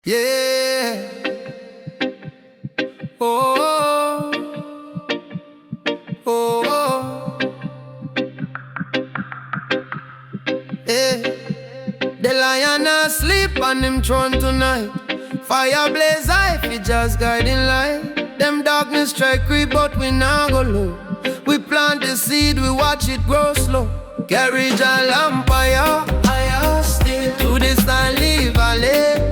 Yeah. Oh. Oh. Yeah. The lion asleep on him throne tonight. Fire blaze high, fi just guiding light. Them darkness try creep, but we nah go low. We plant the seed, we watch it grow slow. Carry a lamp higher still. To this stanley valley.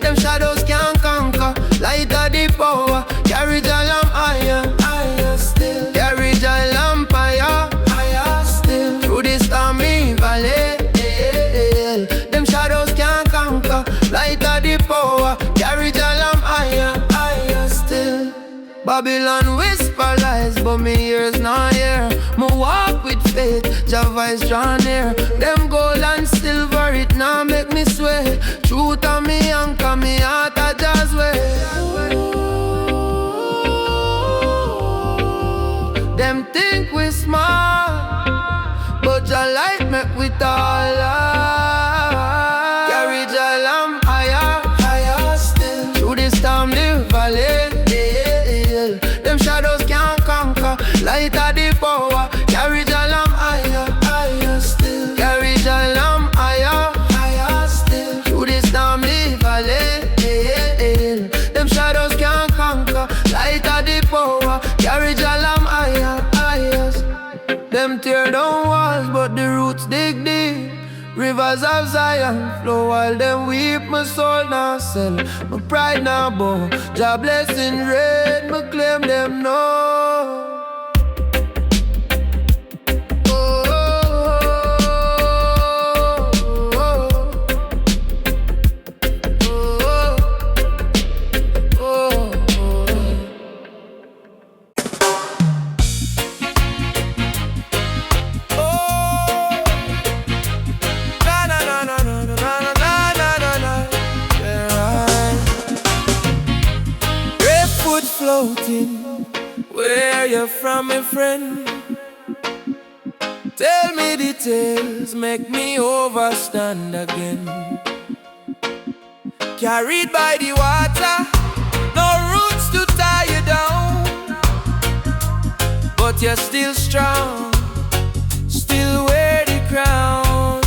Them shadows can't conquer. Light of the power. Carry a lamp higher still. Carry a lamp higher still. Through this stormy valley. Them shadows can't conquer. Light of the power. Carry a lamp higher still. Babylon whisper lies, but me ears not hear. Me walk with faith, Jah voice draw near. Them gold and silver, it now make me sway. Truth on me anchor, me heart a Jah's way. Them think we smart, but Jah light make we tall. Carry Jah lamp higher still. Through this storm, the valley. Them shadows can't conquer. Light of the power. Carry Jah lamp higher still. Carry Jah lamp higher still. Through this stormy valley. Them shadows can't conquer. Light of the power. Carry Jah lamp higher. Them tear down walls, but the roots dig deep. Rivers of Zion flow while them weep. My soul now sell, my pride now bow. Jah blessing rain, me claim them no. Floating, where you from, my friend? Tell me details, make me overstand again. Carried by the water, no roots to tie you down, but you're still strong, still wear the crown.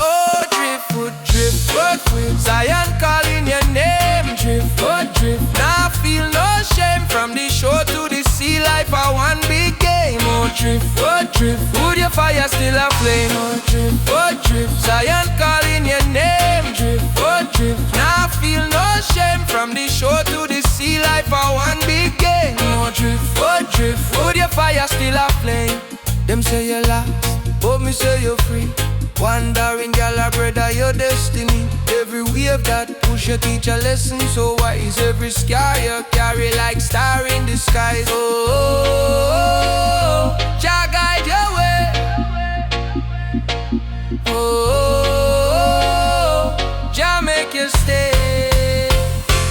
Oh, Driftwood, Driftwood, Zion calling your name. Driftwood, Driftwood, now feel no shame. From the shore to the sea, life a one big game. Oh, Driftwood, Driftwood, your fire still a flame. Oh, Driftwood, Driftwood, Zion calling your name. Driftwood, Driftwood, now feel no shame. From the shore to the sea, life a one big game. Oh, Driftwood, Driftwood, your fire still a flame. Them say you're lost, but me say you're free. Wandering gal, brother, your destiny. Every wave that push you teach a lesson so wise. Every scar you carry like star in the skies. Oh, Jah guide your way. Oh, Jah make you stay.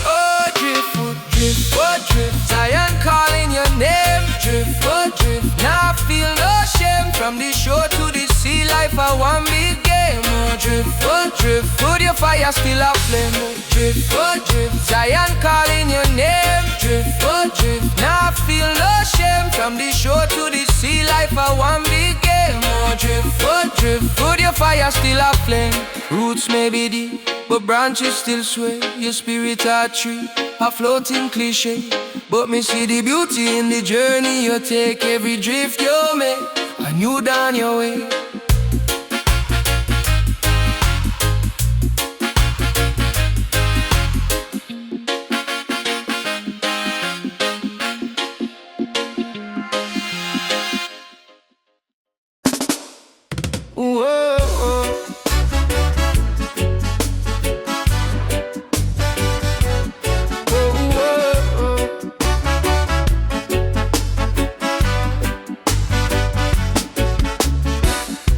Oh, Driftwood, Driftwood, Drift, Zion calling your name. Driftwood, Drift, now feel no shame. From the shore to the sea, life a one big game. Oh, Driftwood, Driftwood, your fire still a flame. Oh, Driftwood, Drift, Zion calling your name. Driftwood, Drift, now feel no shame. From the shore to the sea, life a one big game. Oh, Driftwood, Driftwood, your fire still a flame. Roots may be deep, but branches still sway. Your spirit a tree, a floating cliche. But me see the beauty in the journey you take. Every drift you make, and you down your way.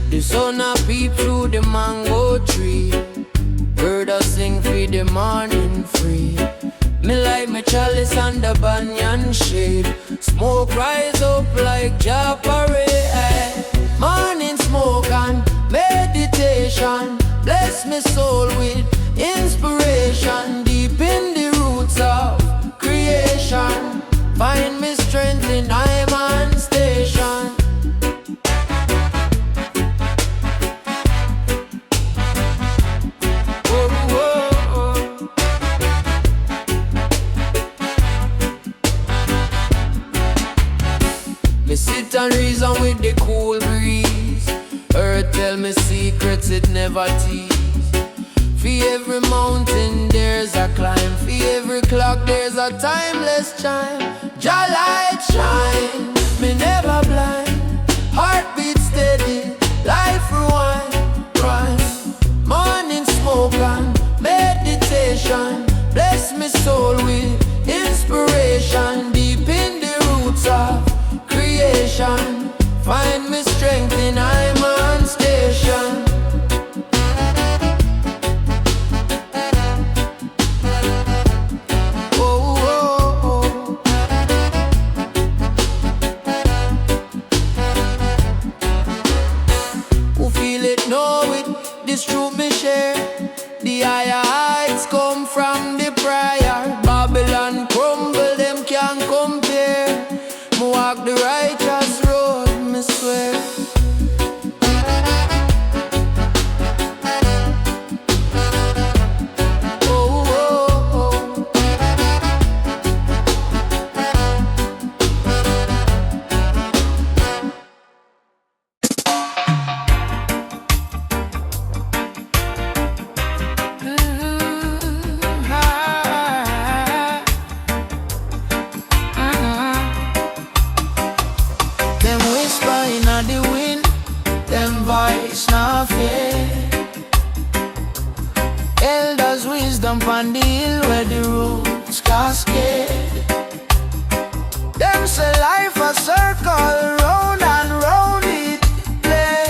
The sun a peep through the mango tree. Bird a sing for the morning free. Me light my chalice under banyan shade. Smoke rise up like Jah parade. Morning smoke and meditation. Bless me soul with inspiration. sit and reason with the cool breeze. Earth tell me secrets it never tease. For every mountain there's a climb, for every clock there's a timeless chime. Jah light shine, me never blind. Heartbeat steady, life rewind, rhyme. Morning smoke and meditation, bless me soul with inspiration. Deep in the roots of creation, find me strength in I'm on station. This truth me share. The higher heights come from the prior. Babylon crumble, them can't compare. Me walk the righteous road, me swear. Elders' wisdom on the hill where the roots cascade. Them say life a circle, round and round it play.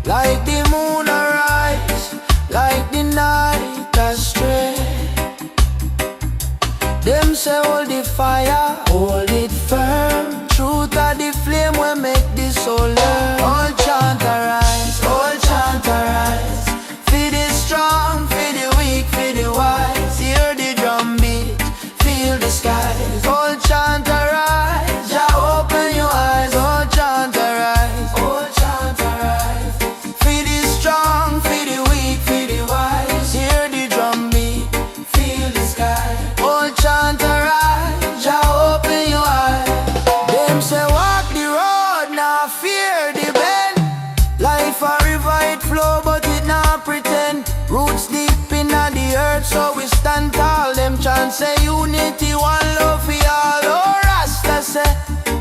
Like the moon arise, like the night astray. Them say hold the fire, hold it firm. Truth of the flame will make the soul learn. All chant arise, all chant arise. Feel the strong, feel the weak, feel the wise. Hear the drum beat, feel the skies. All chant arise, Jah open your eyes. All chant arise, all chant arise. Feel the strong, feel the weak, feel the wise. Hear the drum beat, feel the sky. All chant arise, Jah open your eyes. Them say walk the road, now fear the bend. Life a river, it flow, but it not pretend. Roots deep in the earth, so we stand tall. Them chant say unity, one love for all. Oh, Rasta say,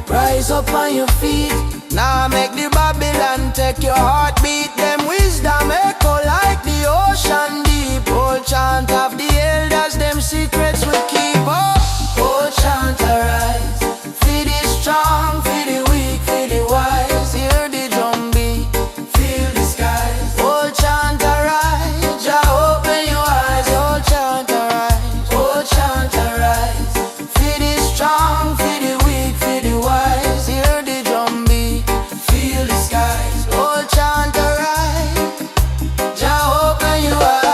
rise up on your feet. Now make the Babylon take your heartbeat. Them wisdom echo like the ocean deep. All chant of the elders, them secrets we keep. Oh, chant arise. Feel the strong, feel the weak, feel the wise. Hear the drum beat, feel the skies. Oh, chant arise, Jah open your eyes. Oh, chant arise, oh, chant arise. Feel the strong, feel the weak, feel the wise. Hear the drum beat, feel the skies. Oh, chant arise, Jah open your eyes.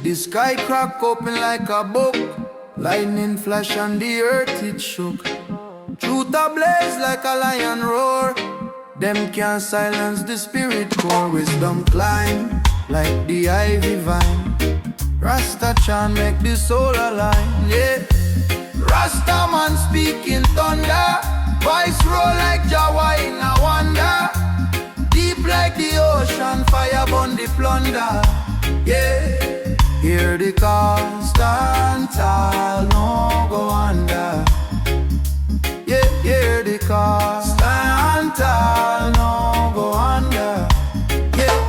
The sky crack open like a book. Lightning flash and the earth it shook. Truth ablaze like a lion roar. Them can't silence the spirit core. Wisdom climb like the ivy vine. Rasta chant make the soul align. Yeah. Rastaman speaking thunder. Voice roll like Jawa in a wonder. Deep like the ocean, fire burn the plunder. Yeah. Hear the call, stand tall, no go under. Yeah, hear the call, stand tall, no go under. Yeah.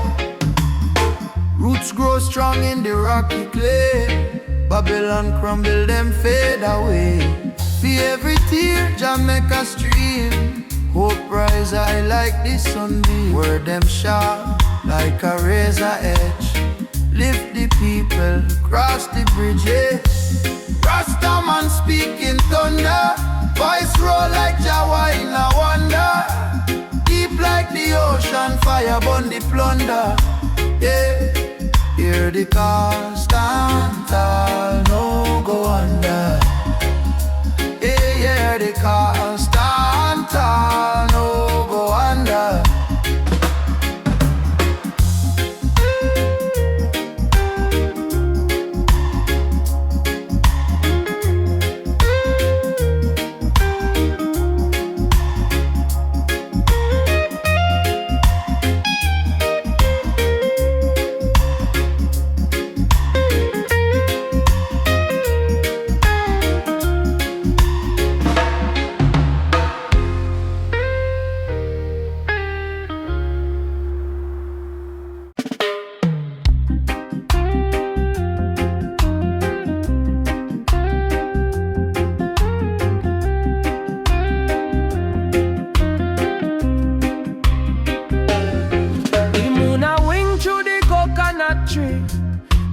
Roots grow strong in the rocky clay. Babylon crumble, them fade away. See every tear, Jah make a stream. Hope rise high like the sunbeam. Word them sharp like a razor edge. Lift the people, cross the bridge, yeah. Rastaman speaking thunder. Voice roll like Jawa in a wonder. Deep and fire burn the plunder. Yeah, hear the constant all no go under. Yeah, hear the constant all no go under.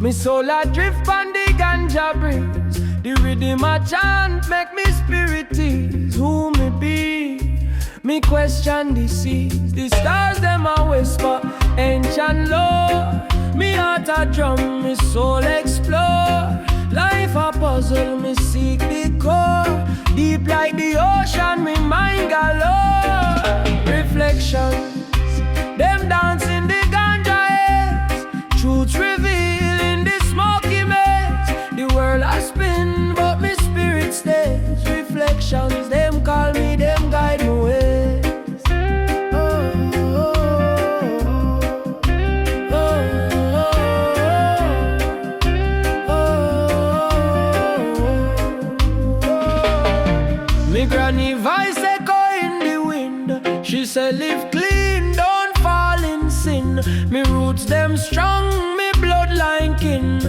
Me soul a drift on the ganja breeze. The rhythm a chant make me spirit ease. Who me be? Me question the seas. The stars them a whisper ancient lore. Me heart a drum, me soul explore. Life a puzzle, me seek the core. Deep like the ocean, me mind galore. Reflections, them dance in the ganja haze. Truths reveal in the smoky maze. The world has spin, but me spirit stays. Reflections, them call me, them guide me ways. Me granny voice echo in the wind. She said live clean, don't fall in sin. Me roots them strong, me bloodline kin.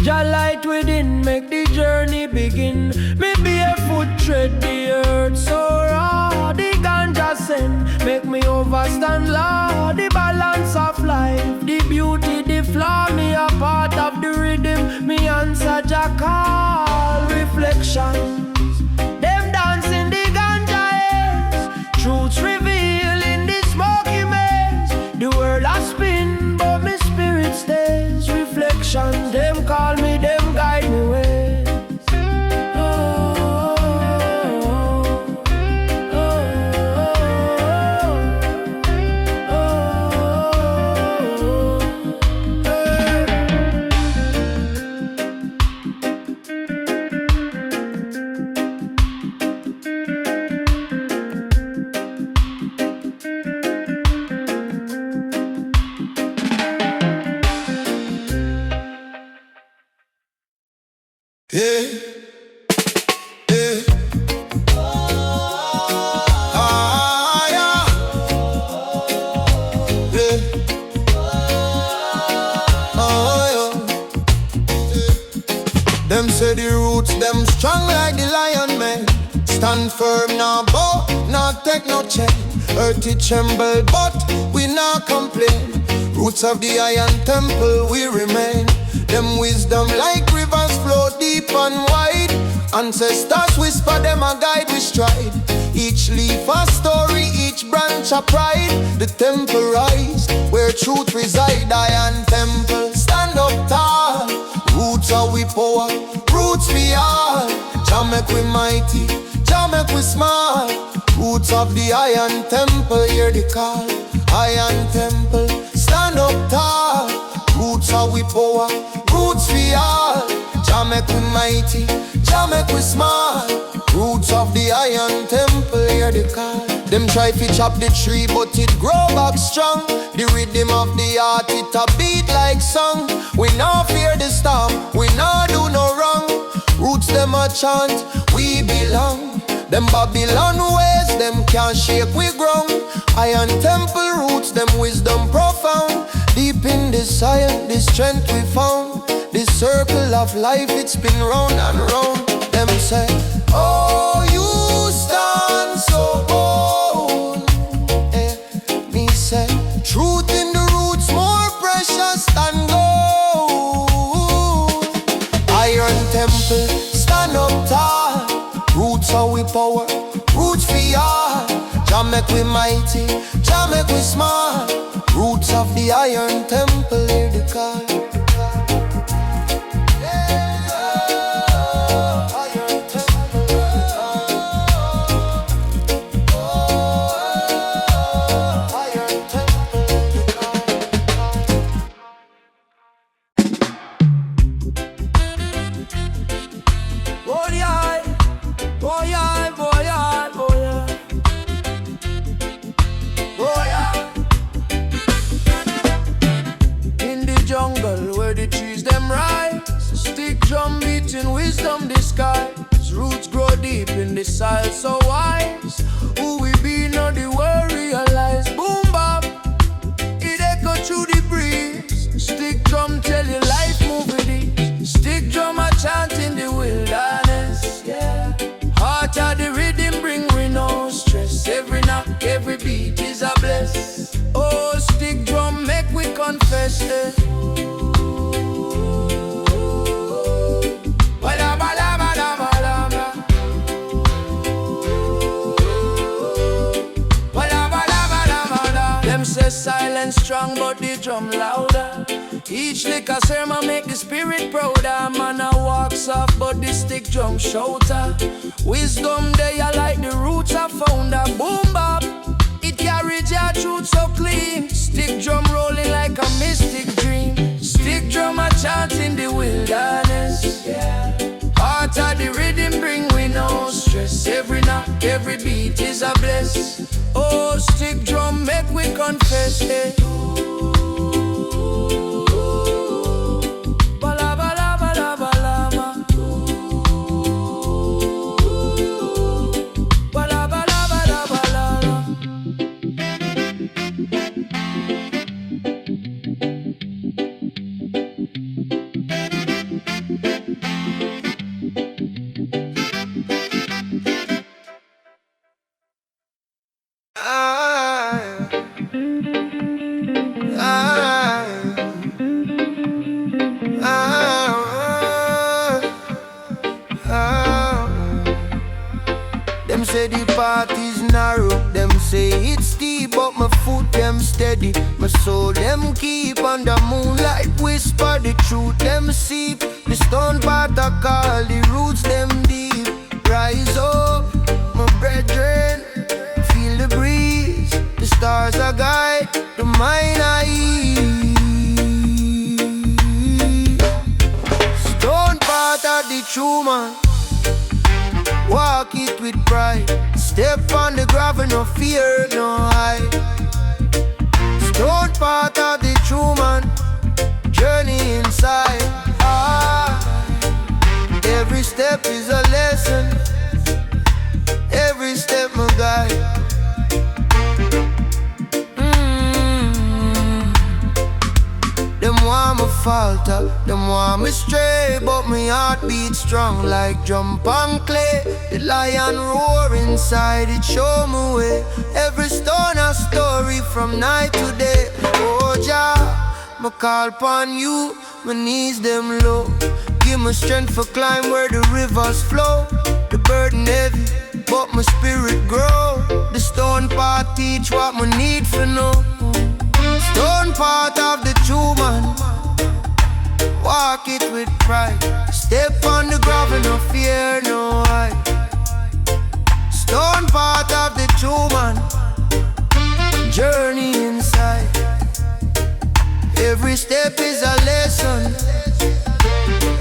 Jah light within, make the journey begin. Me barefoot tread the earth so raw. The ganja send, make me overstand law. The balance of life, the beauty, the flaw. Me a part of the rhythm, me answer Jah call. Reflections, them dance in the ganja haze. Truths reveal in the smoky maze. The world has spin, but my spirit stays. Reflections, them call me, them guide me ways. Yeah, yeah. Ah, yeah. Yeah. Oh, yeah. Them say the roots, them strong like the lion, man. Stand firm, now bow, not take no chain. Earthy tremble, but we not complain. Roots of the iron temple, we remain. Them wisdom like rivers flow deep and wide. Ancestors whisper, them a guide we stride. Each leaf a story, each branch a pride. The temple rise, where truth reside. Iron temple, stand up tall. Roots are we power, roots we all. Jah make we mighty, Jah make we small. Roots of the iron temple, hear the call. Iron temple, stand up tall. Roots are we power, roots we all. Jah make we mighty, Jah make we small. Roots of the iron temple, hear the call. Them try to chop the tree, but it grow back strong. The rhythm of the heart, it a beat like song. We not fear the storm, we not do no wrong. Roots them a chant, we belong. Them Babylon ways, them can't shake we ground. Iron temple roots, them wisdom profound. Deep in the science, the strength we found. This circle of life, it's been round and round. Them say, oh, you stand so bold. Me say, truth in the roots more precious than gold. Iron temple, stand up tall. Roots are we power, roots we are. Jah make we mighty, Jah make we small. The iron temple, hear the call. Wisdom disguise, roots grow deep in the soil, so wise. Who we be, not the world realize. Boom bap, it echo through the breeze. Stick drum tell you life move with it. Stick drum a chant in the wilderness, yeah. Heart of the rhythm bring we no stress. Every knock, every beat is a bless. Oh, stick drum make we confess, eh. Silence strong but the drum louder. Each lick a sermon make the spirit prouder. Man a walk soft but the stick drum shouter. Wisdom they are like the roots are founder. Boom bap, it carries your truth so clean. Stick drum rolling like a mystic dream. Stick drum a chant in the wilderness, yeah. Heart of the rhythm bring we no stress. Every knock, every beat is a bless. Oh, stick drum make we confess, eh. Bala bala bala bala ma. Bala bala bala bala ma. Them say the path is narrow, them say it's steep, but my foot them steady. My soul them keep under moonlight whisper the truth them seep. The stone path I call, the roots them deep. Rise up, my brethren, feel the breeze. The stars are guide, the mind I ease. Stone path of the true man, walk it with pride. Step on the gravel, no fear, no hide. Stone path of the true man, journey inside. Every step is a lesson. Every step my guide. Them want me falter, them want me stray, but my heart beats strong like drum on clay. The lion roar inside, it show me way. Every stone a story from night to day. Oh Jah, me call upon you, my knees them low. Give me strength for climb where the rivers flow. The burden heavy, but my spirit grow. The stone path teach what me need for know. Stone path of the true man, walk it with pride. Step on the gravel, no fear, no hide. Stone path of the true man, journey inside. Every step is a lesson.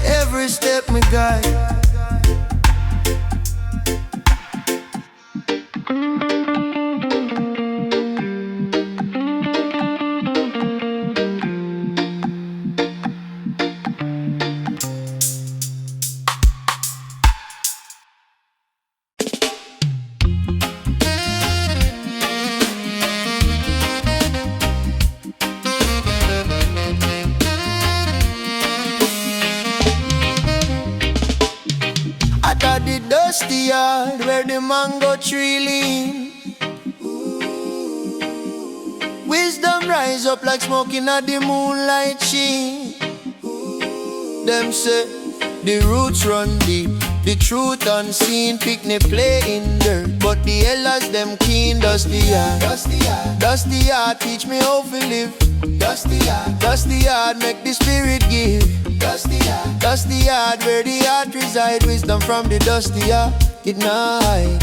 Every step me guide. The dusty yard where the mango tree lean. Wisdom rise up like smoke in the moonlight sheen. Them say the roots run deep, the truth unseen. Picnic play in dirt, but the elders them keen. Dusty yard, dusty yard, teach me how to live. Dusty yard, dusty yard, make the spirit give. Dusty yard, where the heart reside. Wisdom from the dusty yard, ignite.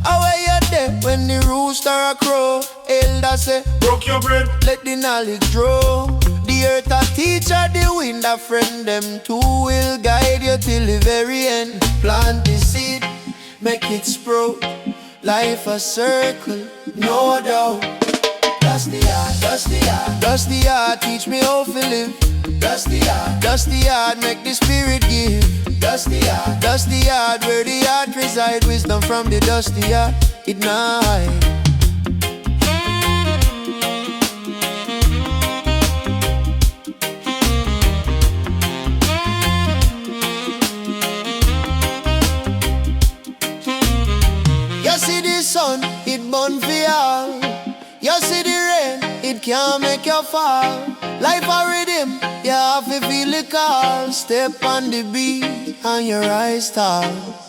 Away you there when the rooster a crow. Elder say, broke your bread. let the knowledge grow. The earth a teacher, the wind a friend. Them two will guide you till the very end. Plant the seed, make it sprout. Life a circle, no doubt. Dusty yard, dusty yard, dusty yard, teach me how to live. Dusty yard, make the spirit give. Dusty yard, where the heart reside. Wisdom from the dusty yard, ignite. You see the sun, it burn for y'all. You see the rain, it can't make you fall. Life a rhythm, you have to feel the call. Step on the beat and your eyes tall.